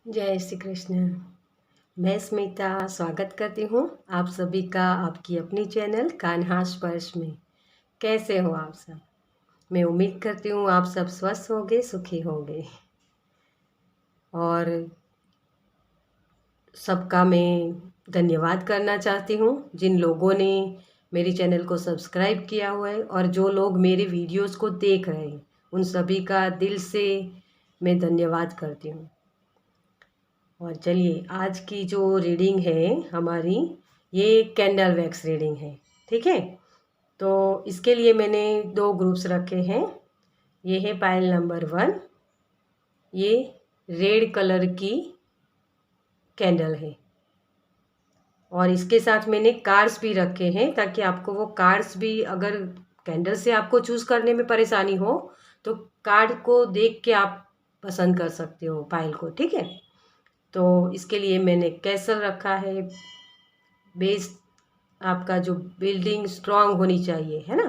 जय श्री कृष्ण। मैं स्मिता स्वागत करती हूँ आप सभी का आपकी अपनी चैनल कान्हा स्पर्श में। कैसे हो आप सब? मैं उम्मीद करती हूँ आप सब स्वस्थ होंगे, सुखी होंगे। और सबका मैं धन्यवाद करना चाहती हूँ जिन लोगों ने मेरी चैनल को सब्सक्राइब किया हुआ है और जो लोग मेरे वीडियोस को देख रहे हैं, उन सभी का दिल से मैं धन्यवाद करती हूँ। और चलिए, आज की जो रीडिंग है हमारी, ये कैंडल वैक्स रीडिंग है। ठीक है, तो इसके लिए मैंने दो ग्रुप्स रखे हैं। ये है पायल नंबर 1। ये रेड कलर की कैंडल है और इसके साथ मैंने कार्ड्स भी रखे हैं ताकि आपको वो कार्ड्स भी, अगर कैंडल से आपको चूज़ करने में परेशानी हो तो कार्ड को देख के आप पसंद कर सकते हो पायल को। ठीक है, तो इसके लिए मैंने कैसल रखा है। बेस, आपका जो बिल्डिंग स्ट्रांग होनी चाहिए, है ना।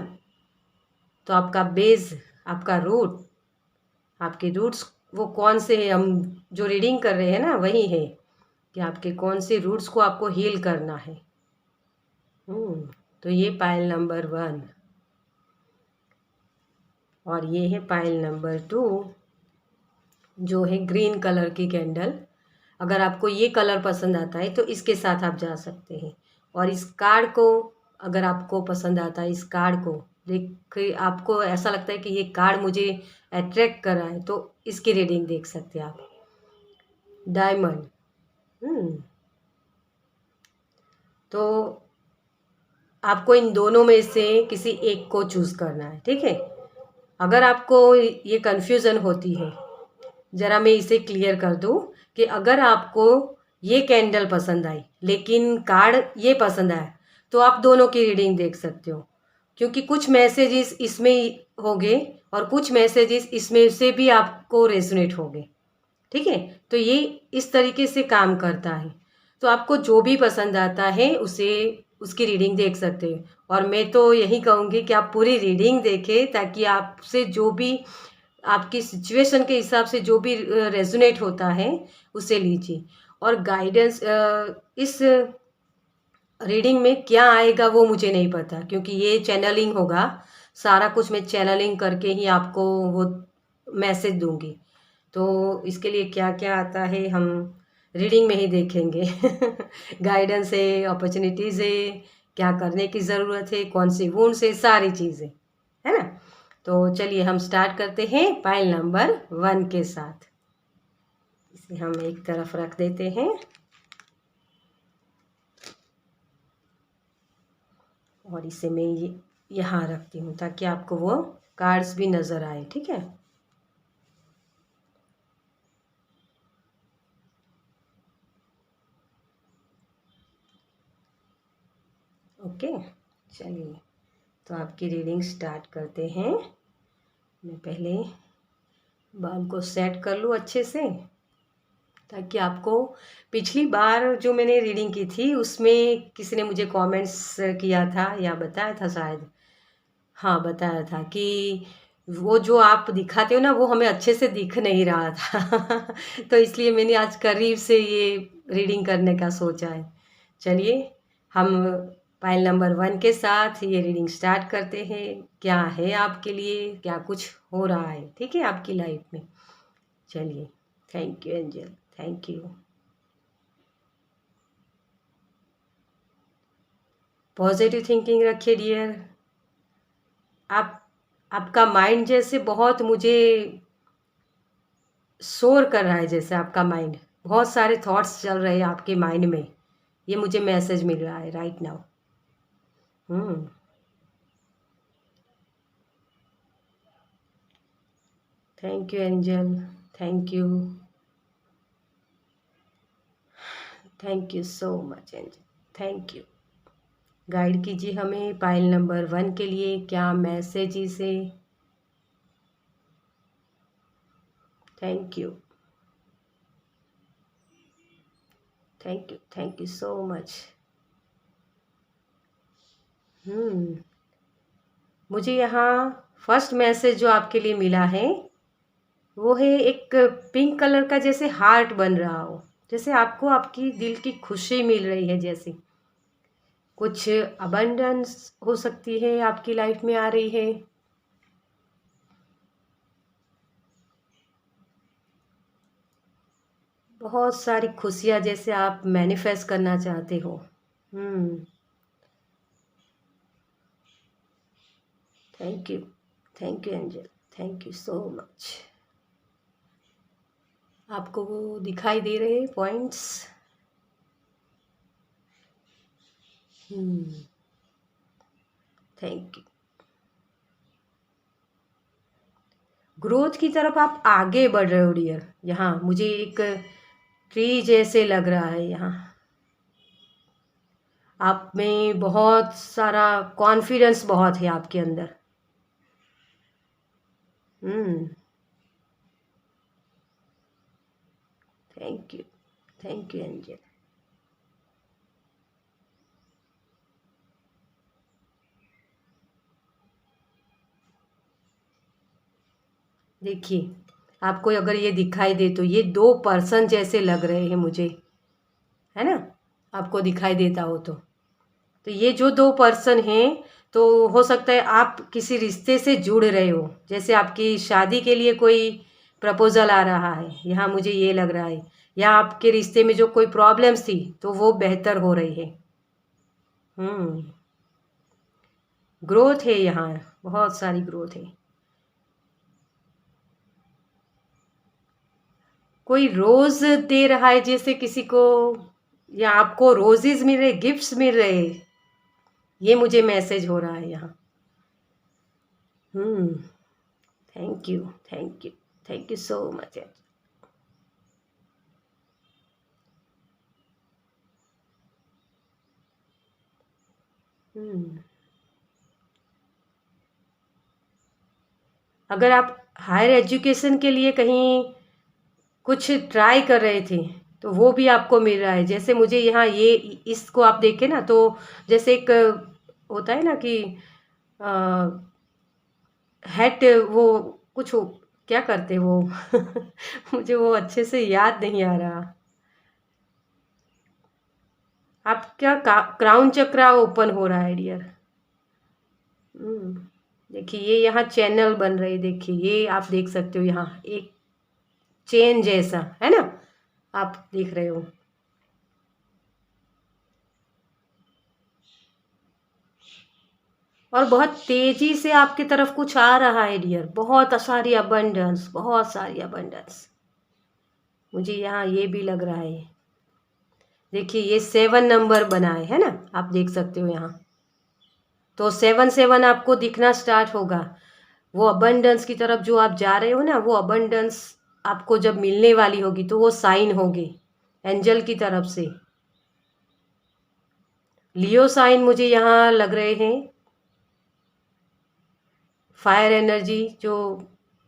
तो आपका बेस, आपका रूट, आपके रूट्स वो कौन से हैं, हम जो रीडिंग कर रहे हैं ना वही है कि आपके कौन से रूट्स को आपको हील करना है। तो ये पायल नंबर 1 और ये है पायल नंबर 2 जो है ग्रीन कलर की कैंडल। अगर आपको ये कलर पसंद आता है तो इसके साथ आप जा सकते हैं। और इस कार्ड को, अगर आपको पसंद आता है, इस कार्ड को देख के आपको ऐसा लगता है कि ये कार्ड मुझे अट्रैक्ट कर रहा है, तो इसकी रीडिंग देख सकते हैं आप। डायमंड। तो आपको इन दोनों में से किसी एक को चूज़ करना है। ठीक है, अगर आपको ये कन्फ्यूज़न होती है, ज़रा मैं इसे क्लियर कर दूं कि अगर आपको ये कैंडल पसंद आई लेकिन कार्ड ये पसंद आया, तो आप दोनों की रीडिंग देख सकते हो, क्योंकि कुछ मैसेजेस इसमें होंगे और कुछ मैसेजेस इसमें से भी आपको रेजोनेट होंगे। ठीक है, तो ये इस तरीके से काम करता है। तो आपको जो भी पसंद आता है उसे, उसकी रीडिंग देख सकते हैं। और मैं तो यही कहूँगी कि आप पूरी रीडिंग देखें ताकि आपसे जो भी, आपकी सिचुएशन के हिसाब से जो भी रेजोनेट होता है उसे लीजिए। और गाइडेंस, इस रीडिंग में क्या आएगा वो मुझे नहीं पता, क्योंकि ये चैनलिंग होगा। सारा कुछ मैं चैनलिंग करके ही आपको वो मैसेज दूंगी। तो इसके लिए क्या क्या आता है हम रीडिंग में ही देखेंगे। गाइडेंस है, अपॉर्चुनिटीज़ है, क्या करने की ज़रूरत है, कौन सी वुंड्स है, सारी चीज़ें, है ना। तो चलिए हम स्टार्ट करते हैं पाइल नंबर 1 के साथ। इसे हम एक तरफ रख देते हैं और इसे मैं यहाँ रखती हूँ ताकि आपको वो कार्ड्स भी नज़र आए। ठीक है, ओके। चलिए, तो आपकी रीडिंग स्टार्ट करते हैं। मैं पहले बाल को सेट कर लूँ अच्छे से ताकि आपको, पिछली बार जो मैंने रीडिंग की थी उसमें किसी ने मुझे कमेंट्स किया था या बताया था शायद, हाँ बताया था कि वो जो आप दिखाते हो ना वो हमें अच्छे से दिख नहीं रहा था। तो इसलिए मैंने आज करीब से ये रीडिंग करने का सोचा है। चलिए, हम पाइल नंबर 1 के साथ ये रीडिंग स्टार्ट करते हैं। क्या है आपके लिए, क्या कुछ हो रहा है, ठीक है, आपकी लाइफ में। चलिए, thank you angel, thank you. Positive thinking रखिए डियर। आप, आपका माइंड जैसे बहुत मुझे शोर कर रहा है, जैसे आपका माइंड, बहुत सारे थॉट्स चल रहे हैं आपके माइंड में, ये मुझे मैसेज मिल रहा है right now. Hmm thank you angel, thank you, thank you so much angel, thank you. Guide कीजिए हमें पाइल नंबर 1 के लिए क्या मैसेज इसे। Thank you, thank you, thank you so much. मुझे यहाँ फर्स्ट मैसेज जो आपके लिए मिला है, वो है एक पिंक कलर का, जैसे हार्ट बन रहा हो, जैसे आपको आपकी दिल की खुशी मिल रही है, जैसे कुछ अबंडेंस हो सकती है आपकी लाइफ में आ रही है। बहुत सारी खुशियाँ जैसे आप मैनिफेस्ट करना चाहते हो। हम्म। Thank you angel, thank you so much. आपको वो दिखाई दे रहे पॉइंट्स? हम्म। Thank you. ग्रोथ की तरफ आप आगे बढ़ रहे हो डियर। यहाँ मुझे एक ट्री जैसे लग रहा है। यहाँ आप में बहुत सारा कॉन्फिडेंस बहुत है आपके अंदर। हम्म। Thank you angel. देखिए, आपको अगर ये दिखाई दे तो ये दो पर्सन जैसे लग रहे हैं मुझे, है ना? आपको दिखाई देता हो तो ये जो दो पर्सन हैं, तो हो सकता है आप किसी रिश्ते से जुड़ रहे हो, जैसे आपकी शादी के लिए कोई प्रपोजल आ रहा है, यहाँ मुझे ये लग रहा है। या आपके रिश्ते में जो कोई प्रॉब्लम्स थी तो वो बेहतर हो रही है। हम्म। ग्रोथ है यहाँ, बहुत सारी ग्रोथ है। कोई रोज दे रहा है जैसे किसी को, या आपको रोजेज मिल रहे, गिफ्ट्स मिल रहे, ये मुझे मैसेज हो रहा है यहाँ। हम्म। Thank you, thank you, thank you so much. हम्म। अगर आप हायर एजुकेशन के लिए कहीं कुछ ट्राई कर रहे थे तो वो भी आपको मिल रहा है। जैसे मुझे यहाँ ये इसको आप देखें ना, तो जैसे एक होता है ना कि हैट, वो कुछ क्या करते वो मुझे वो अच्छे से याद नहीं आ रहा। आपका क्राउन चक्रा ओपन हो रहा है डियर। हम्म। देखिए ये यहाँ चैनल बन रही, देखिए ये आप देख सकते हो, यहाँ एक चेन जैसा है ना, आप देख रहे हो। और बहुत तेजी से आपकी तरफ कुछ आ रहा है डियर, बहुत सारी अबंडेंस, बहुत सारी अबंडेंस। मुझे यहाँ ये भी लग रहा है। देखिए ये 7 नंबर बना है ना, आप देख सकते हो यहाँ। तो 7 आपको दिखना स्टार्ट होगा। वो अबंडेंस की तरफ जो आप जा रहे हो ना, वो अबंडेंस आपको जब मिलने वाली होगी तो वो साइन होगी एंजल की तरफ से। लियो साइन मुझे यहाँ लग रहे हैं। फायर एनर्जी जो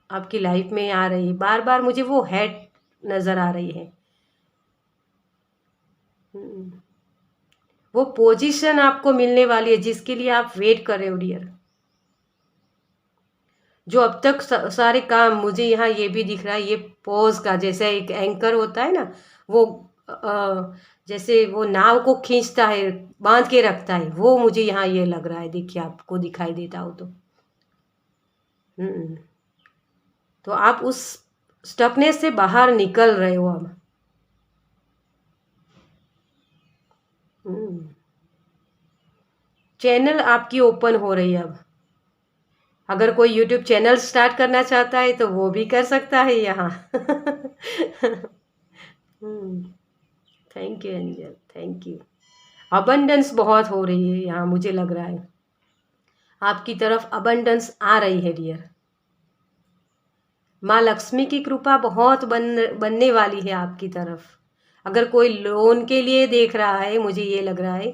आपकी लाइफ में आ रही है, बार बार मुझे वो हेड नज़र आ रही है। वो पोजीशन आपको मिलने वाली है जिसके लिए आप वेट कर रहे हो डियर। जो अब तक सारे काम, मुझे यहाँ ये भी दिख रहा है, ये पोज का जैसे एक एंकर होता है ना, वो जैसे वो नाव को खींचता है, बांध के रखता है, वो मुझे यहाँ ये लग रहा है। देखिए आपको दिखाई देता हो तो। हम्म। तो आप उस स्टकनेस से बाहर निकल रहे हो अब। हम्म। चैनल आपकी ओपन हो रही है अब। अगर कोई यूट्यूब चैनल स्टार्ट करना चाहता है तो वो भी कर सकता है यहाँ। हम्म। Thank you angel, thank you. Abundance बहुत हो रही है यहाँ, मुझे लग रहा है आपकी तरफ अबंडेंस आ रही है डियर। माँ लक्ष्मी की कृपा बहुत बनने वाली है आपकी तरफ। अगर कोई लोन के लिए देख रहा है, मुझे ये लग रहा है,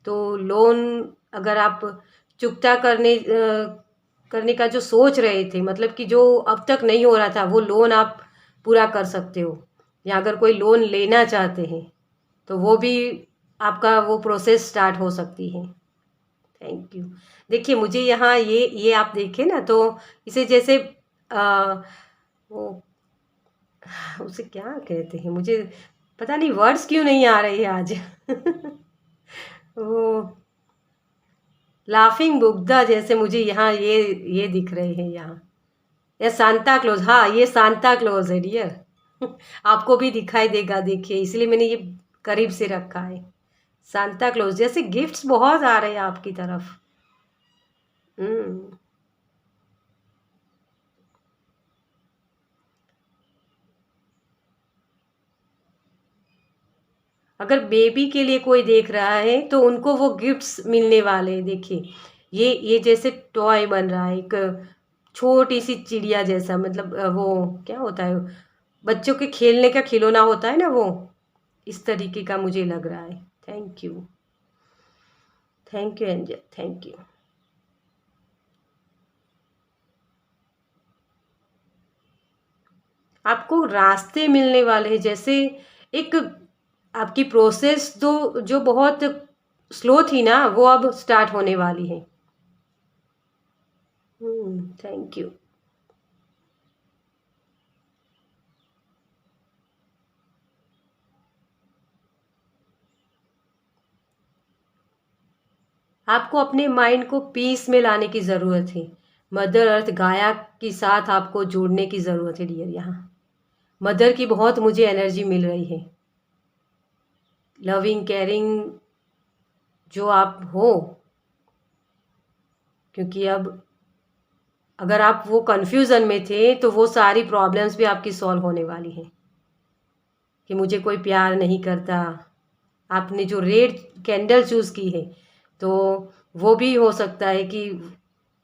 तो लोन अगर आप चुकता करने का जो सोच रहे थे, मतलब कि जो अब तक नहीं हो रहा था, वो लोन आप पूरा कर सकते हो। या अगर कोई लोन लेना चाहते हैं तो वो भी आपका वो प्रोसेस स्टार्ट हो सकती है। Thank you. देखिए मुझे यहाँ ये आप देखें ना, तो इसे जैसे वो उसे क्या कहते हैं, मुझे पता नहीं वर्ड्स क्यों नहीं आ रही है आज। वो लाफिंग बुग्धा जैसे मुझे यहाँ ये दिख रहे हैं यहाँ। या सांता क्लॉज, हाँ ये सांता क्लॉज है डियर। आपको भी दिखाई देगा, देखिए इसलिए मैंने ये करीब से रखा है। सांता क्लॉज जैसे गिफ्ट्स बहुत आ रहे हैं आपकी तरफ। हम्म। अगर बेबी के लिए कोई देख रहा है तो उनको वो गिफ्ट्स मिलने वाले हैं, देखिए ये जैसे टॉय बन रहा है, एक छोटी सी चिड़िया जैसा, मतलब वो क्या होता है, बच्चों के खेलने का खिलौना होता है ना, वो इस तरीके का मुझे लग रहा है। Thank you, thank you angel, thank you. आपको रास्ते मिलने वाले हैं, जैसे एक आपकी प्रोसेस जो बहुत स्लो थी ना, वो अब स्टार्ट होने वाली है। Thank you. आपको अपने माइंड को पीस में लाने की ज़रूरत है। मदर अर्थ गाया के साथ आपको जोड़ने की ज़रूरत है डियर। यहाँ मदर की बहुत मुझे एनर्जी मिल रही है, लविंग केयरिंग जो आप हो। क्योंकि अब अगर आप वो कन्फ्यूज़न में थे तो वो सारी प्रॉब्लम्स भी आपकी सॉल्व होने वाली हैं, कि मुझे कोई प्यार नहीं करता। आपने जो रेड कैंडल चूज़ की है, तो वो भी हो सकता है कि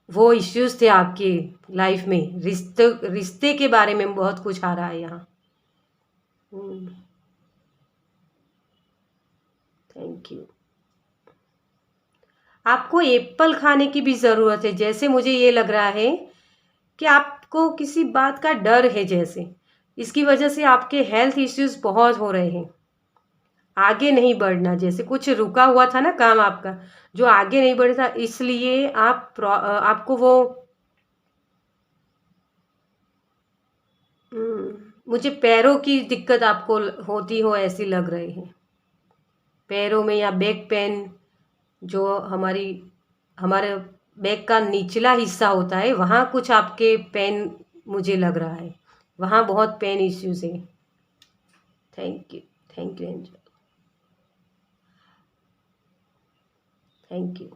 वो इश्यूज थे आपके लाइफ में, रिश्ते रिश्ते के बारे में बहुत कुछ आ रहा है यहाँ। Thank you. आपको एप्पल खाने की भी ज़रूरत है, जैसे मुझे ये लग रहा है कि आपको किसी बात का डर है, जैसे इसकी वजह से आपके हेल्थ इश्यूज बहुत हो रहे हैं। आगे नहीं बढ़ना, जैसे कुछ रुका हुआ था ना काम आपका, जो आगे नहीं बढ़ था, इसलिए आपको वो मुझे पैरों की दिक्कत आपको होती हो ऐसी लग रही है। पैरों में या बैक पेन, जो हमारे बैक का निचला हिस्सा होता है, वहाँ कुछ आपके पेन मुझे लग रहा है, वहाँ बहुत पेन इश्यूज है। Thank you, thank you angel, thank you.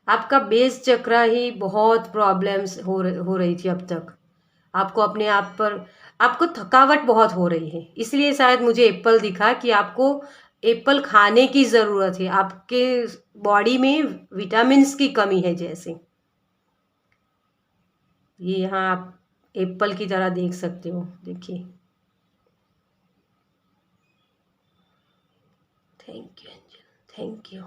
आपका बेस चक्रा ही बहुत प्रॉब्लम्स हो रही थी अब तक। आपको अपने आप पर आपको थकावट बहुत हो रही है, इसलिए शायद मुझे एप्पल दिखा कि आपको एप्पल खाने की ज़रूरत है। आपके बॉडी में विटामिन्स की कमी है, जैसे ये यहाँ आप एप्पल की तरह देख सकते हो, देखिए। Thank you angel, thank you.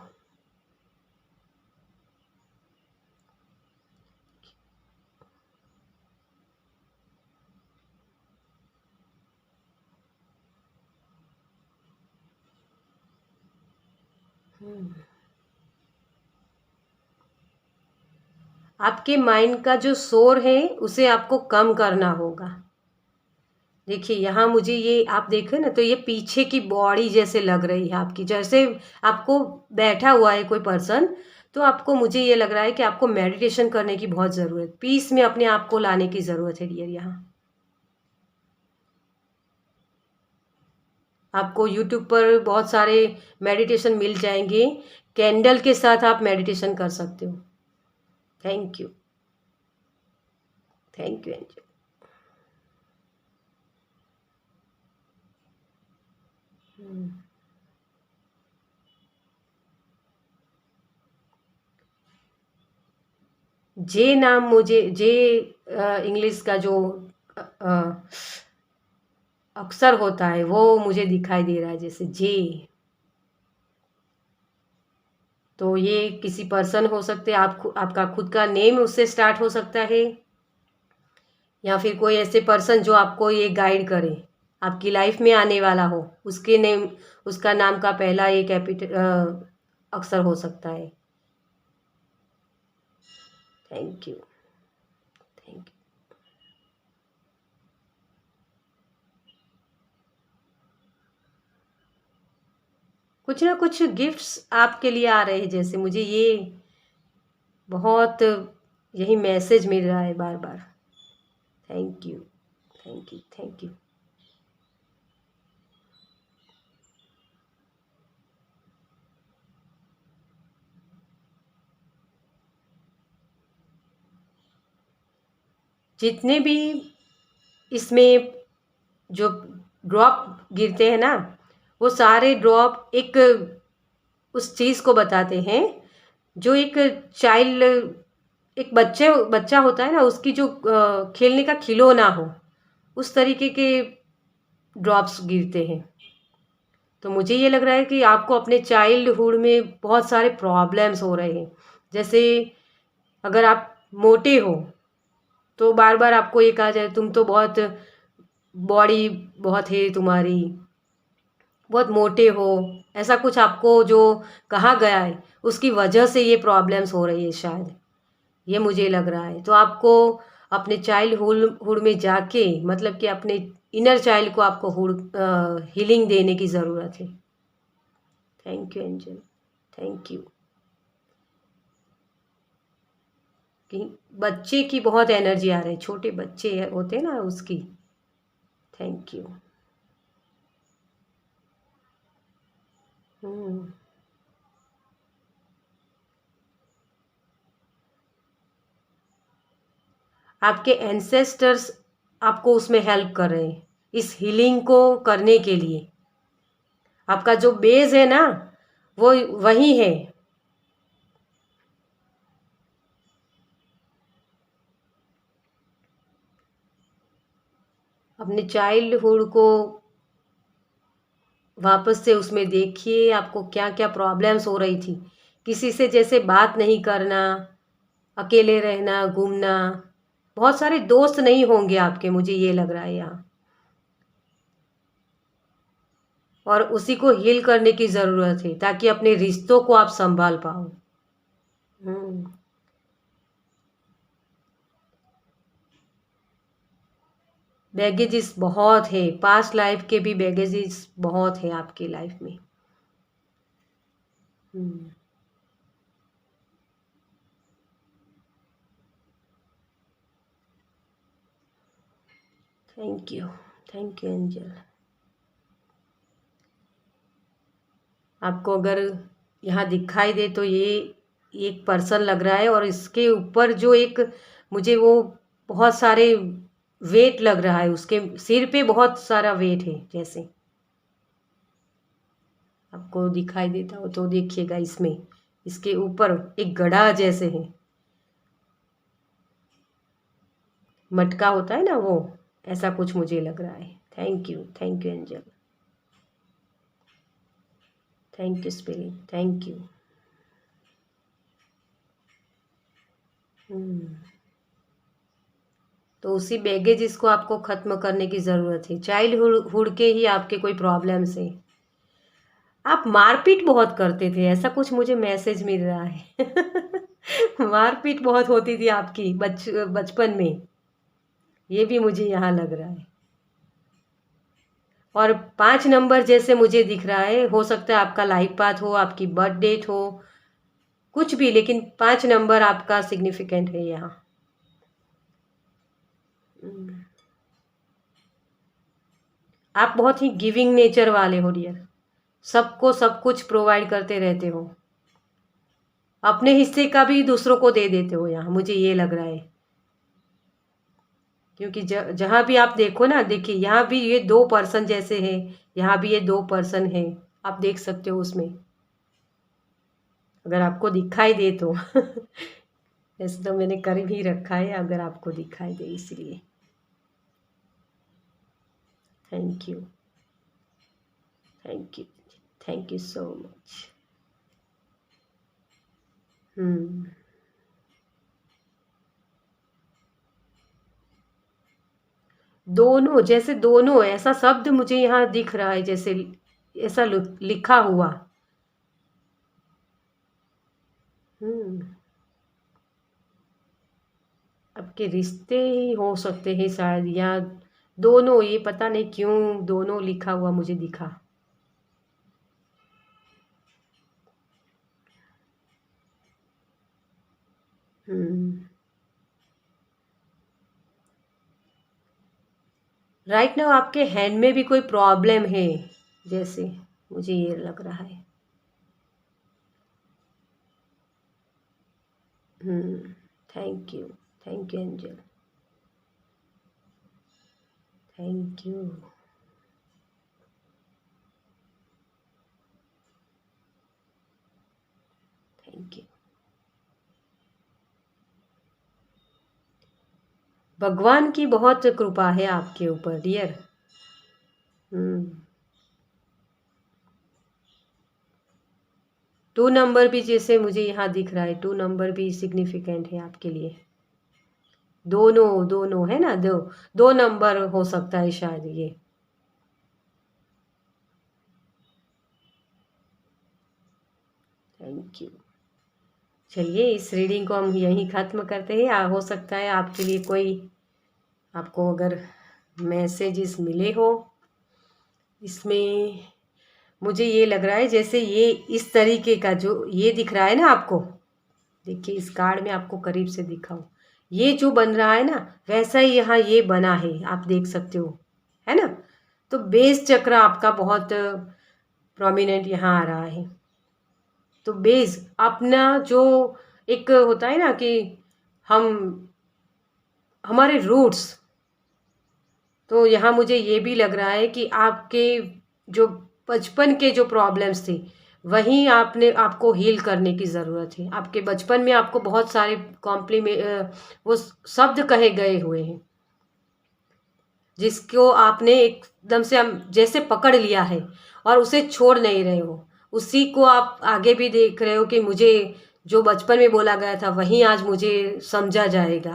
आपके माइंड का जो शोर है उसे आपको कम करना होगा। देखिए यहाँ मुझे ये आप देखें ना, तो ये पीछे की बॉडी जैसे लग रही है आपकी, जैसे आपको बैठा हुआ है कोई पर्सन। तो आपको मुझे ये लग रहा है कि आपको मेडिटेशन करने की बहुत ज़रूरत, पीस में अपने आप को लाने की ज़रूरत है डियर। यहाँ आपको यूट्यूब पर बहुत सारे मेडिटेशन मिल जाएंगे, कैंडल के साथ आप मेडिटेशन कर सकते हो। Thank you, thank you angel. J नाम मुझे जे इंग्लिश का जो अक्षर होता है वो मुझे दिखाई दे रहा है, जैसे जे। तो ये किसी पर्सन हो सकते हैं, आपका खुद का नेम उससे स्टार्ट हो सकता है, या फिर कोई ऐसे पर्सन जो आपको ये गाइड करे, आपकी लाइफ में आने वाला हो, उसके नेम, उसका नाम का पहला ये कैपिटल अक्षर हो सकता है। Thank you, thank you. कुछ ना कुछ गिफ्ट्स आपके लिए आ रहे हैं, जैसे मुझे ये बहुत यही मैसेज मिल रहा है बार बार। Thank you, thank you, thank you. जितने भी इसमें जो ड्रॉप गिरते हैं ना, वो सारे ड्रॉप एक उस चीज़ को बताते हैं जो एक चाइल्ड, एक बच्चा होता है ना, उसकी जो खेलने का खिलौना हो, उस तरीके के ड्रॉप्स गिरते हैं। तो मुझे ये लग रहा है कि आपको अपने चाइल्डहुड में बहुत सारे प्रॉब्लम्स हो रहे हैं। जैसे अगर आप मोटे हो तो बार बार आपको ये कहा जाए तुम तो बहुत बॉडी बहुत है तुम्हारी, बहुत मोटे हो, ऐसा कुछ आपको जो कहा गया है उसकी वजह से ये प्रॉब्लम्स हो रही है शायद, ये मुझे लग रहा है। तो आपको अपने चाइल्डहुड हुड में जाके, मतलब कि अपने इनर चाइल्ड को आपको हीलिंग देने की ज़रूरत है। Thank you angel, thank you. कि बच्चे की बहुत एनर्जी आ रही है, छोटे बच्चे होते हैं ना उसकी। Thank you. हम्म। आपके एंसेस्टर्स आपको उसमें हेल्प कर रहे हैं इस हीलिंग को करने के लिए। आपका जो बेस है ना, वो वही है। अपने चाइल्डहुड को वापस से उसमें देखिए, आपको क्या क्या प्रॉब्लम्स हो रही थी। किसी से जैसे बात नहीं करना, अकेले रहना, घूमना, बहुत सारे दोस्त नहीं होंगे आपके, मुझे ये लग रहा है यहाँ। और उसी को हील करने की ज़रूरत है ताकि अपने रिश्तों को आप संभाल पाओ। हम्म। बैगेजेस बहुत है, पास्ट लाइफ के भी बैगेजेस बहुत है आपकी लाइफ में। हम्म। Thank you angel. आपको अगर यहाँ दिखाई दे तो ये एक पर्सन लग रहा है, और इसके ऊपर जो एक मुझे वो बहुत सारे वेट लग रहा है, उसके सिर पे बहुत सारा वेट है। जैसे आपको दिखाई देता हो तो देखिएगा, इसमें इसके ऊपर एक गधा जैसे है, मटका होता है ना वो, ऐसा कुछ मुझे लग रहा है। Thank you angel, thank you spirit, thank you. तो उसी बैगेज को आपको ख़त्म करने की ज़रूरत है। चाइल्डहुड हुड के ही आपके कोई प्रॉब्लम्स है। आप मारपीट बहुत करते थे, ऐसा कुछ मुझे मैसेज मिल रहा है। मारपीट बहुत होती थी आपकी बचपन में, ये भी मुझे यहाँ लग रहा है। और 5 नंबर जैसे मुझे दिख रहा है, हो सकता है आपका लाइफ पाथ हो, आपकी बर्थ डेट हो, कुछ भी, लेकिन 5 नंबर आपका सिग्निफिकेंट है यहाँ। आप बहुत ही गिविंग नेचर वाले हो डियर, सबको सब कुछ प्रोवाइड करते रहते हो, अपने हिस्से का भी दूसरों को दे देते हो यहाँ, मुझे ये लग रहा है। क्योंकि जहाँ भी आप देखो ना, देखिए यहाँ भी ये 2 पर्सन जैसे हैं, यहाँ भी ये 2 पर्सन हैं, आप देख सकते हो उसमें, अगर आपको दिखाई दे तो। ऐसे तो मैंने कर भी रखा है, अगर आपको दिखाई दे इसलिए। Thank you, thank you, thank you so much. हम्म। दोनों, जैसे दोनों ऐसा शब्द मुझे यहाँ दिख रहा है, जैसे ऐसा लिखा हुआ। हम्म आपके रिश्ते ही हो सकते हैं शायद, या दोनों, ये पता नहीं क्यों दोनों लिखा हुआ मुझे दिखा। हम्म राइट नाउ आपके हैंड में भी कोई प्रॉब्लम है, जैसे मुझे ये लग रहा है। हम्म thank you, thank you angel, thank you. Thank you. भगवान की बहुत कृपा है आपके ऊपर डियर। हम्म 2 नंबर भी जैसे मुझे यहाँ दिख रहा है, 2 नंबर भी सिग्निफिकेंट है आपके लिए। दोनों दोनों है ना, दो दो नंबर हो सकता है शायद ये। Thank you. चलिए इस रीडिंग को हम यहीं ख़त्म करते हैं। हो सकता है आपके लिए कोई, आपको अगर मैसेजेस मिले हो इसमें, मुझे ये लग रहा है जैसे ये इस तरीके का जो ये दिख रहा है ना आपको, देखिए इस कार्ड में आपको करीब से दिखाओ, ये जो बन रहा है ना वैसा ही यहाँ ये बना है, आप देख सकते हो, है ना। तो बेस चक्र आपका बहुत प्रोमिनेंट यहाँ आ रहा है। तो बेस अपना जो एक होता है ना कि हम, हमारे रूट्स, तो यहाँ मुझे ये भी लग रहा है कि आपके जो बचपन के जो प्रॉब्लम्स थे वहीं आपने, आपको हील करने की ज़रूरत है। आपके बचपन में आपको बहुत सारे वो शब्द कहे गए हुए हैं जिसको आपने एकदम से हम जैसे पकड़ लिया है और उसे छोड़ नहीं रहे हो, उसी को आप आगे भी देख रहे हो कि मुझे जो बचपन में बोला गया था वहीं आज मुझे समझा जाएगा।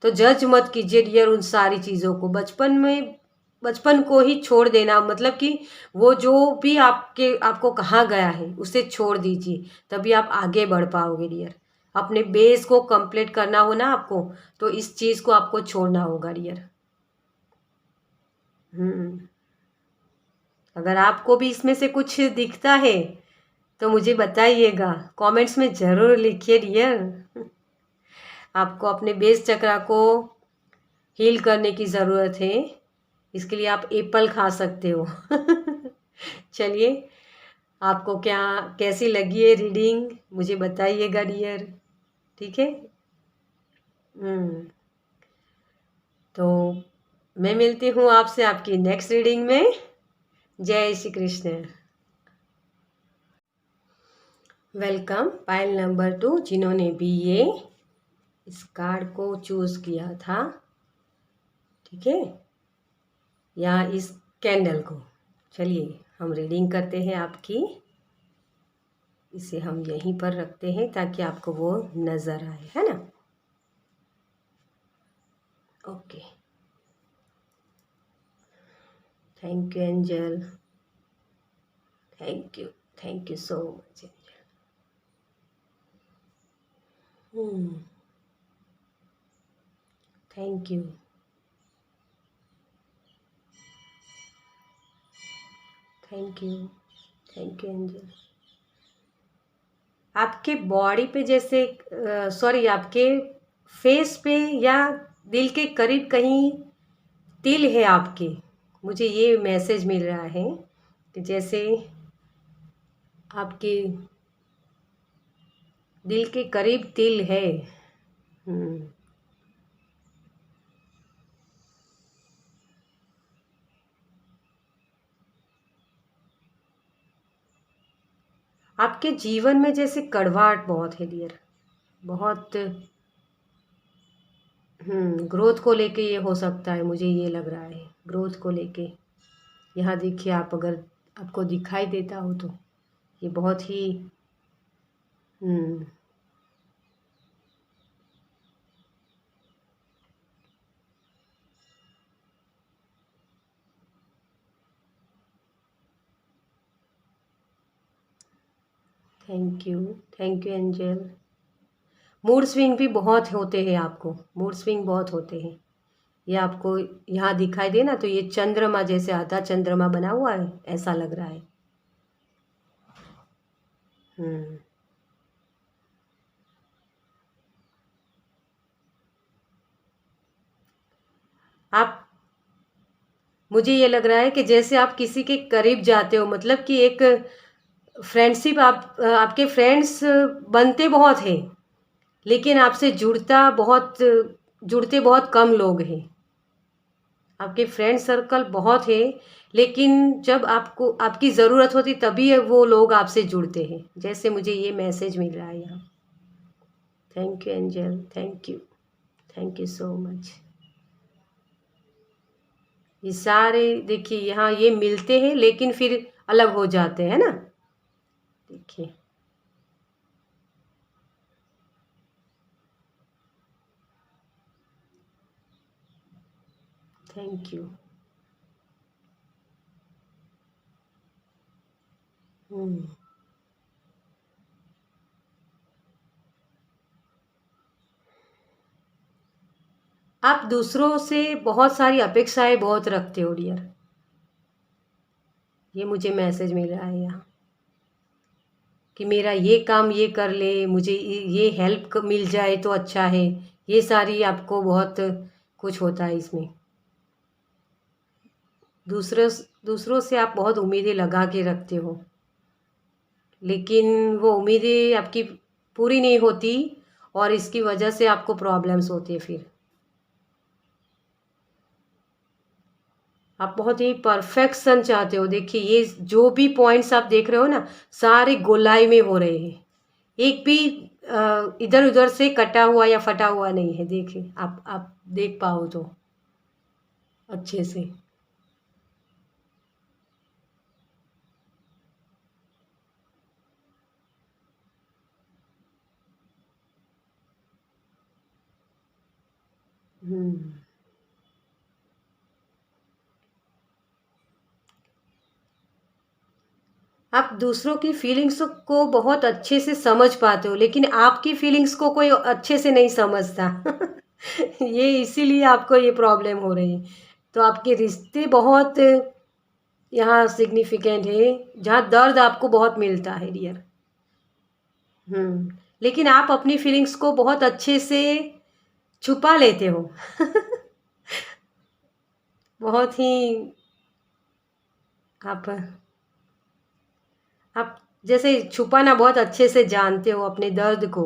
तो जज मत कीजिए डियर उन सारी चीज़ों को, बचपन में बचपन को ही छोड़ देना, मतलब कि वो जो भी आपको कहा गया है उसे छोड़ दीजिए, तभी आप आगे बढ़ पाओगे डियर। अपने बेस को कंप्लीट करना हो ना आपको, तो इस चीज़ को आपको छोड़ना होगा डियर। हम्म अगर आपको भी इसमें से कुछ दिखता है तो मुझे बताइएगा, कमेंट्स में ज़रूर लिखिए डियर। आपको अपने बेस चक्रा को हील करने की ज़रूरत है, इसके लिए आप एप्पल खा सकते हो। चलिए, आपको क्या कैसी लगी है रीडिंग मुझे बताइएगा डियर, ठीक है। हम्म तो मैं मिलती हूँ आपसे आपकी नेक्स्ट रीडिंग में। जय Shri Krishna. Welcome pile number 2, जिन्होंने भी ये इस कार्ड को चूज़ किया था, ठीक है, या इस कैंडल को। चलिए हम रीडिंग करते हैं आपकी, इसे हम यहीं पर रखते हैं ताकि आपको वो नज़र आए, है ना। Okay, thank you angel, thank you so much angel. Thank you, thank you, thank you angel. आपके बॉडी पे जैसे, सॉरी, आपके फेस पे या दिल के करीब कहीं तिल है आपके, मुझे ये मैसेज मिल रहा है कि जैसे आपके दिल के करीब तिल है। हम्म आपके जीवन में जैसे कड़वाहट बहुत है डियर, बहुत। ग्रोथ को लेके ये हो सकता है, मुझे ये लग रहा है ग्रोथ को लेके। यहाँ देखिए, आप अगर आपको दिखाई देता हो तो ये बहुत ही हम्म thank you angel. Mood swing भी बहुत होते हैं आपको, मूड स्विंग बहुत होते हैं। ये आपको यहाँ दिखाई दे ना, तो ये चंद्रमा जैसे आधा चंद्रमा बना हुआ है, ऐसा लग रहा है। हम्म। आप मुझे ये लग रहा है कि जैसे आप किसी के करीब जाते हो, मतलब कि एक फ्रेंडशिप, आपके फ्रेंड्स बनते बहुत हैं, लेकिन आपसे जुड़ते बहुत कम लोग हैं। आपके फ्रेंड सर्कल बहुत है, लेकिन जब आपको आपकी ज़रूरत होती तभी वो लोग आपसे जुड़ते हैं, जैसे मुझे ये मैसेज मिल रहा है यहाँ। Thank you angel, thank you so much. ये सारे देखिए यहाँ ये मिलते हैं लेकिन फिर अलग हो जाते हैं ना, देखिए। Thank you. हम्म। आप दूसरों से बहुत सारी अपेक्षाएं बहुत रखते हो डियर, ये मुझे मैसेज मिल रहा है यहाँ, कि मेरा ये काम ये कर ले, मुझे ये हेल्प मिल जाए तो अच्छा है। ये सारी आपको बहुत कुछ होता है इसमें। दूसरों दूसरों से आप बहुत उम्मीदें लगा के रखते हो, लेकिन वो उम्मीदें आपकी पूरी नहीं होती, और इसकी वजह से आपको प्रॉब्लम्स होती है फिर। आप बहुत ही परफेक्शन चाहते हो। देखिए ये जो भी पॉइंट्स आप देख रहे हो ना, सारे गोलाई में हो रहे हैं, एक भी इधर उधर से कटा हुआ या फटा हुआ नहीं है। देखिए आप देख पाओ तो अच्छे से। हम्म। आप दूसरों की फीलिंग्स को बहुत अच्छे से समझ पाते हो, लेकिन आपकी फीलिंग्स को कोई अच्छे से नहीं समझता। ये इसीलिए आपको ये प्रॉब्लम हो रही है। तो आपके रिश्ते बहुत यहाँ सिग्निफिकेंट है, जहाँ दर्द आपको बहुत मिलता है डियर। लेकिन आप अपनी फीलिंग्स को बहुत अच्छे से छुपा लेते हो। बहुत ही आप आप जैसे छुपाना बहुत अच्छे से जानते हो अपने दर्द को।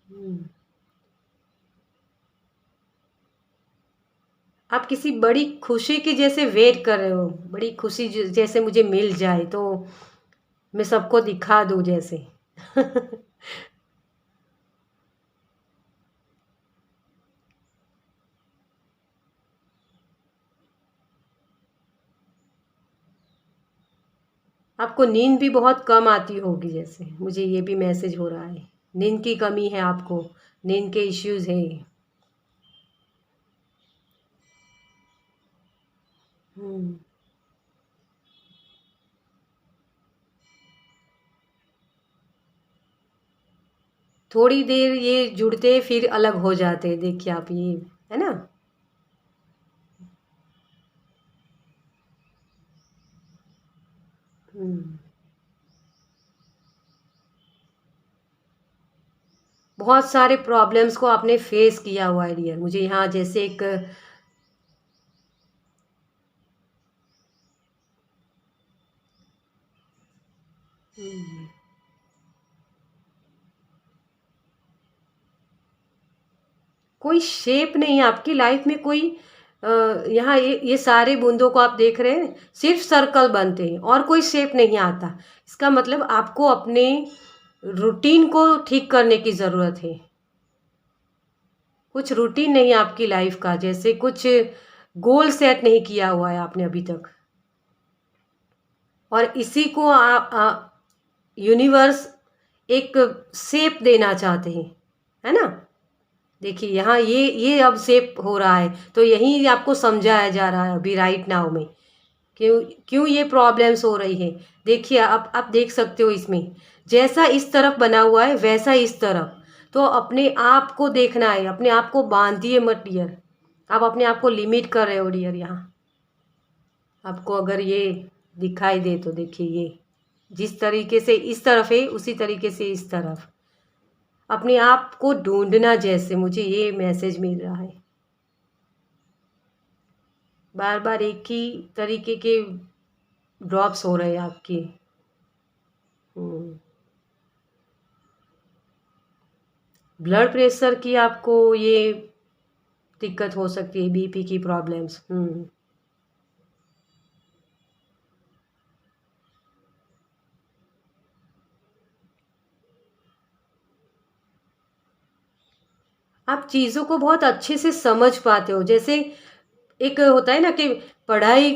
हम्म। आप किसी बड़ी खुशी की जैसे वेट कर रहे हो, बड़ी खुशी जैसे मुझे मिल जाए तो मैं सबको दिखा दूँ जैसे। आपको नींद भी बहुत कम आती होगी, जैसे मुझे ये भी मैसेज हो रहा है। नींद की कमी है आपको, नींद के इश्यूज है। हम्म। थोड़ी देर ये जुड़ते फिर अलग हो जाते, देखिए आप ये, है ना। हम्म। बहुत सारे प्रॉब्लम्स को आपने फेस किया हुआ है डियर, मुझे यहाँ जैसे एक हम्म, कोई शेप नहीं है आपकी लाइफ में, कोई यहाँ ये सारे बूंदों को आप देख रहे हैं, सिर्फ सर्कल बनते हैं और कोई शेप नहीं आता। इसका मतलब आपको अपने रूटीन को ठीक करने की ज़रूरत है। कुछ रूटीन नहीं है आपकी लाइफ का, जैसे कुछ गोल सेट नहीं किया हुआ है आपने अभी तक, और इसी को यूनिवर्स एक शेप देना चाहते हैं, है ना। देखिए यहाँ ये अब सेप हो रहा है, तो यही आपको समझाया जा रहा है अभी राइट नाउ में, क्यों क्यों ये प्रॉब्लम्स हो रही है। देखिए आप देख सकते हो इसमें, जैसा इस तरफ बना हुआ है वैसा इस तरफ। तो अपने आप को देखना है, अपने आप को बांधिए मत डियर। आप अपने आप को लिमिट कर रहे हो डियर। यहाँ आपको अगर ये दिखाई दे तो देखिए, ये जिस तरीके से इस तरफ है उसी तरीके से इस तरफ अपने आप को ढूंढना, जैसे मुझे ये मैसेज मिल रहा है। बार बार एक ही तरीके के ड्रॉप्स हो रहे हैं आपके। ब्लड प्रेशर की आपको ये दिक्कत हो सकती है, बीपी की प्रॉब्लम्स। आप चीज़ों को बहुत अच्छे से समझ पाते हो। जैसे एक होता है ना कि पढ़ाई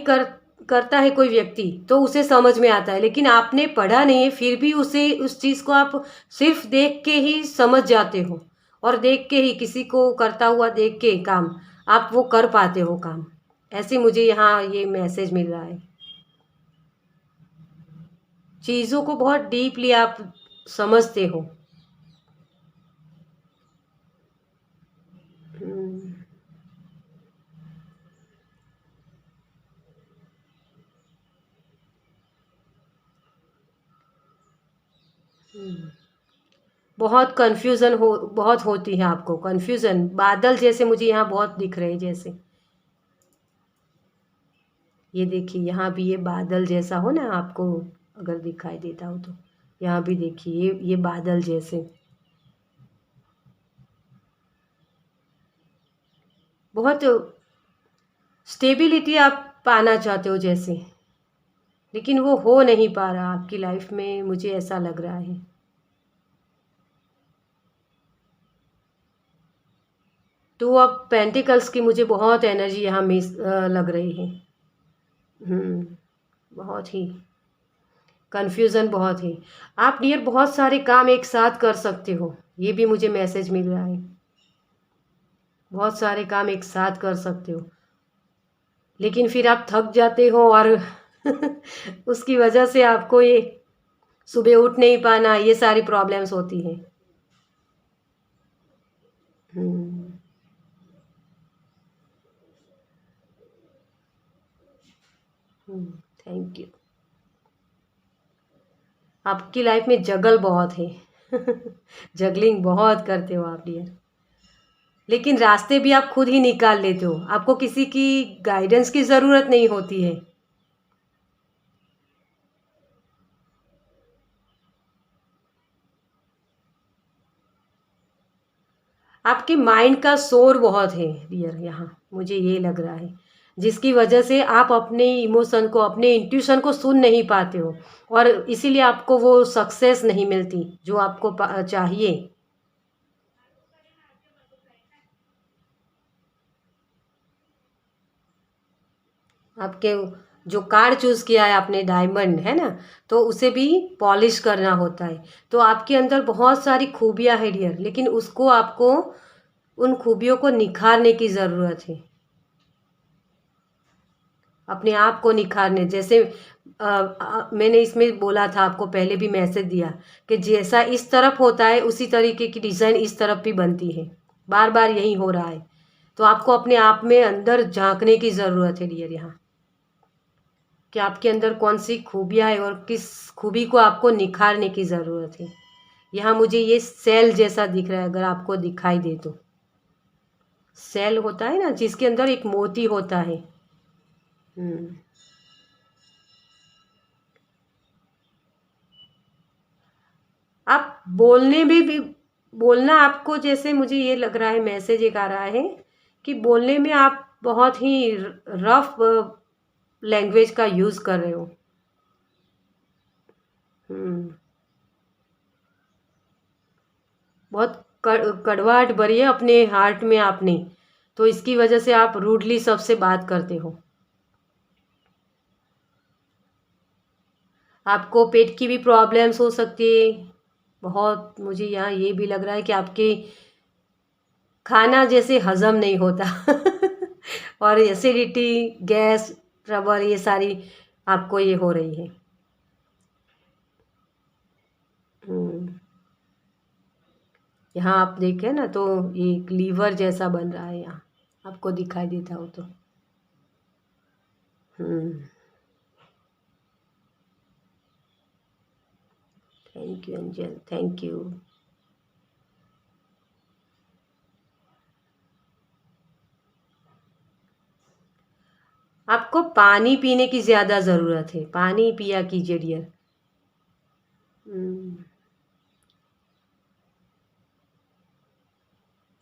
करता है कोई व्यक्ति तो उसे समझ में आता है, लेकिन आपने पढ़ा नहीं है फिर भी उसे उस चीज़ को आप सिर्फ देख के ही समझ जाते हो, और देख के ही किसी को करता हुआ देख के काम आप वो कर पाते हो काम। ऐसे मुझे यहाँ ये मैसेज मिल रहा है। चीज़ों को बहुत डीपली आप समझते हो। हम्म, हम्म। बहुत कन्फ्यूज़न बहुत होती है आपको, कन्फ्यूज़न बादल जैसे मुझे यहाँ बहुत दिख रहे हैं। जैसे ये देखिए यहाँ भी ये बादल जैसा हो ना, आपको अगर दिखाई देता हो तो यहाँ भी देखिए ये बादल जैसे बहुत स्टेबिलिटी आप पाना चाहते हो जैसे, लेकिन वो हो नहीं पा रहा आपकी लाइफ में, मुझे ऐसा लग रहा है। टू ऑफ पेंटिकल्स की मुझे बहुत एनर्जी यहाँ मिस लग रही है। बहुत ही कन्फ्यूज़न बहुत है। आप डियर बहुत सारे काम एक साथ कर सकते हो, ये भी मुझे मैसेज मिल रहा है। बहुत सारे काम एक साथ कर सकते हो, लेकिन फिर आप थक जाते हो, और उसकी वजह से आपको ये सुबह उठ नहीं पाना, ये सारी प्रॉब्लम्स होती हैं। Thank you. आपकी लाइफ में जगल बहुत है। जगलिंग बहुत करते हो आप डियर, लेकिन रास्ते भी आप खुद ही निकाल लेते हो, आपको किसी की गाइडेंस की ज़रूरत नहीं होती है। आपके माइंड का शोर बहुत है डियर, यहाँ मुझे ये लग रहा है, जिसकी वजह से आप अपने इमोशन को, अपने इंट्यूशन को सुन नहीं पाते हो, और इसीलिए आपको वो सक्सेस नहीं मिलती जो आपको चाहिए। आपके जो कार्ड चूज़ किया है आपने, डायमंड है ना, तो उसे भी पॉलिश करना होता है। तो आपके अंदर बहुत सारी खूबियाँ है डियर, लेकिन उसको आपको उन खूबियों को निखारने की ज़रूरत है। अपने आप को निखारने, जैसे मैंने इसमें बोला था आपको, पहले भी मैसेज दिया कि जैसा इस तरफ होता है उसी तरीके की डिज़ाइन इस तरफ भी बनती है। बार बार यही हो रहा है, तो आपको अपने आप में अंदर झांकने की ज़रूरत है डियर यहाँ, कि आपके अंदर कौन सी खूबियाँ है और किस खूबी को आपको निखारने की ज़रूरत है। यहाँ मुझे ये सेल जैसा दिख रहा है, अगर आपको दिखाई दे तो। सेल होता है ना जिसके अंदर एक मोती होता है। हम्म आप बोलने में भी, बोलना आपको, जैसे मुझे ये लग रहा है, मैसेज एक आ रहा है कि बोलने में आप बहुत ही रफ लैंग्वेज का यूज़ कर रहे हो। हम्म बहुत कड़वाहट भरी है अपने हार्ट में आपने, तो इसकी वजह से आप रूडली सबसे बात करते हो। आपको पेट की भी प्रॉब्लम्स हो सकती है बहुत, मुझे यहाँ ये भी लग रहा है कि आपके खाना जैसे हज़म नहीं होता और एसिडिटी, गैस ट्रबल ये सारी आपको ये हो रही है। यहाँ आप देखें ना तो एक लीवर जैसा बन रहा है, यहाँ आपको दिखाई देता हो तो। Thank you angel, thank you. आपको पानी पीने की ज़्यादा ज़रूरत है, पानी पिया कीजिए डियर।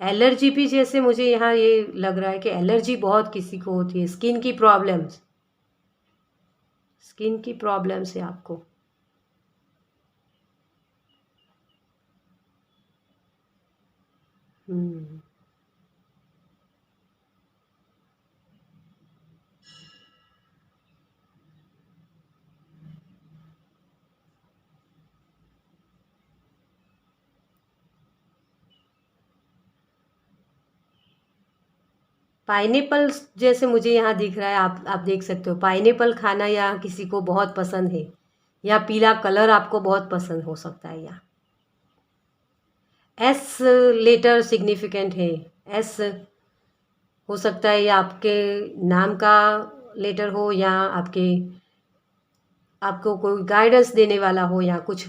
एलर्जी भी जैसे मुझे यहाँ ये लग रहा है कि एलर्जी बहुत किसी को होती है, स्किन की प्रॉब्लम्स है आपको। पाइनएप्पल जैसे मुझे यहाँ दिख रहा है, आप देख सकते हो पाइनएप्पल खाना या किसी को बहुत पसंद है, या पीला कलर आपको बहुत पसंद हो सकता है। या एस लेटर सिग्निफिकेंट है, एस हो सकता है या आपके नाम का लेटर हो, या आपको कोई गाइडेंस देने वाला हो, या कुछ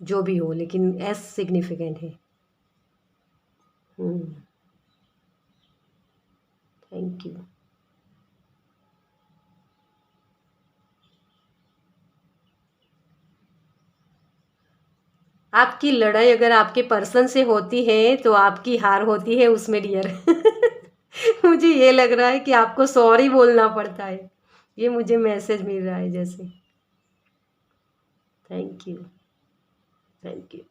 जो भी हो, लेकिन एस सिग्निफिकेंट है। Thank you. आपकी लड़ाई अगर आपके पर्सन से होती है तो आपकी हार होती है उसमें डियर। मुझे ये लग रहा है कि आपको सॉरी बोलना पड़ता है, ये मुझे मैसेज मिल रहा है जैसे। Thank you, thank you.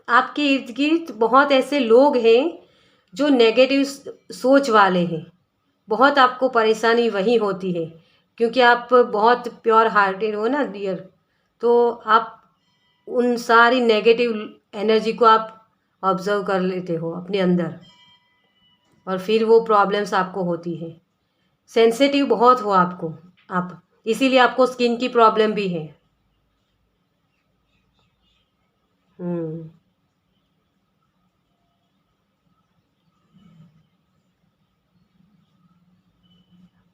आपके इर्द गिर्द बहुत ऐसे लोग हैं जो नेगेटिव सोच वाले हैं, बहुत आपको परेशानी वही होती है, क्योंकि आप बहुत प्योर हार्टेड हो ना डियर, तो आप उन सारी नेगेटिव एनर्जी को आप ऑब्जर्व कर लेते हो अपने अंदर, और फिर वो प्रॉब्लम्स आपको होती है। सेंसिटिव बहुत हो आप इसीलिए आपको स्किन की प्रॉब्लम भी है।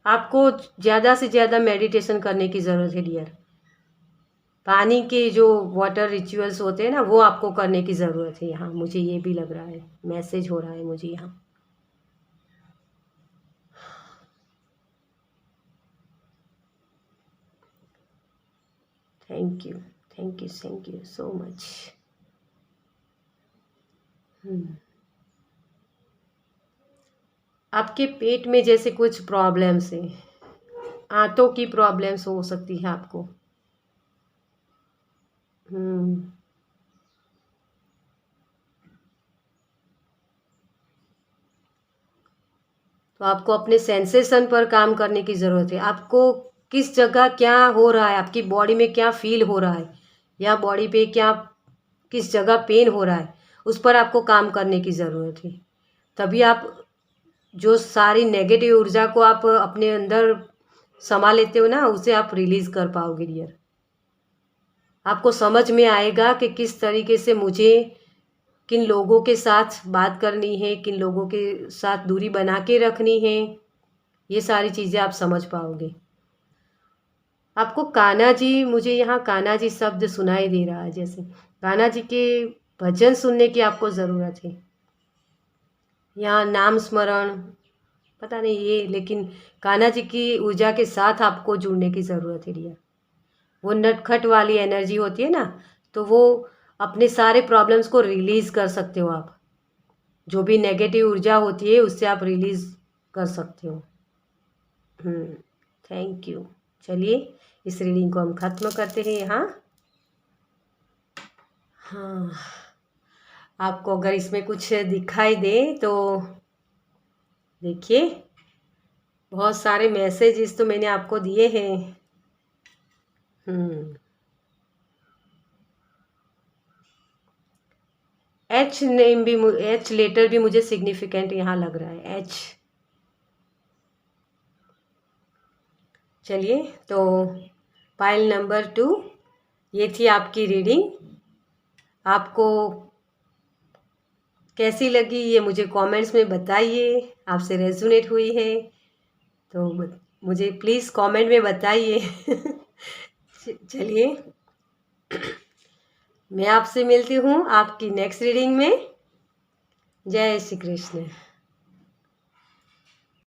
आपको ज़्यादा से ज़्यादा मेडिटेशन करने की ज़रूरत है डियर। पानी के जो वाटर रिचुअल्स होते हैं ना, वो आपको करने की ज़रूरत है। यहाँ मुझे ये भी लग रहा है, मैसेज हो रहा है मुझे यहाँ। Thank you, thank you, thank you so much. आपके पेट में जैसे कुछ प्रॉब्लम्स हैं, आंतों की प्रॉब्लम्स हो सकती है आपको। तो आपको अपने सेंसेशन पर काम करने की ज़रूरत है। आपको किस जगह क्या हो रहा है, आपकी बॉडी में क्या फील हो रहा है, या बॉडी पे क्या किस जगह पेन हो रहा है, उस पर आपको काम करने की ज़रूरत है। तभी आप जो सारी नेगेटिव ऊर्जा को आप अपने अंदर समा लेते हो ना, उसे आप रिलीज़ कर पाओगे डियर। आपको समझ में आएगा कि किस तरीके से मुझे किन लोगों के साथ बात करनी है, किन लोगों के साथ दूरी बना के रखनी है, ये सारी चीज़ें आप समझ पाओगे। आपको कान्हा जी, मुझे यहाँ कान्हा जी शब्द सुनाई दे रहा है, जैसे कान्हा जी के भजन सुनने की आपको ज़रूरत है। यहाँ नाम स्मरण पता नहीं ये, लेकिन कान्हा जी की ऊर्जा के साथ आपको जुड़ने की ज़रूरत है डियर। वो नटखट वाली एनर्जी होती है ना, तो वो अपने सारे प्रॉब्लम्स को रिलीज़ कर सकते हो आप। जो भी नेगेटिव ऊर्जा होती है उससे आप रिलीज़ कर सकते हो। Thank you. चलिए इस रीडिंग को हम ख़त्म करते हैं यहाँ। हाँ, आपको अगर इसमें कुछ दिखाई दे तो देखिए, बहुत सारे मैसेजेस तो मैंने आपको दिए हैं। एच नेम भी, एच लेटर भी मुझे सिग्निफिकेंट यहाँ लग रहा है, एच। चलिए, तो पाइल नंबर 2 ये थी आपकी रीडिंग। आपको कैसी लगी ये मुझे कमेंट्स में बताइए। आपसे रेजोनेट हुई है तो मुझे प्लीज़ कमेंट में बताइए। चलिए, मैं आपसे मिलती हूँ आपकी नेक्स्ट रीडिंग में। जय श्री कृष्ण।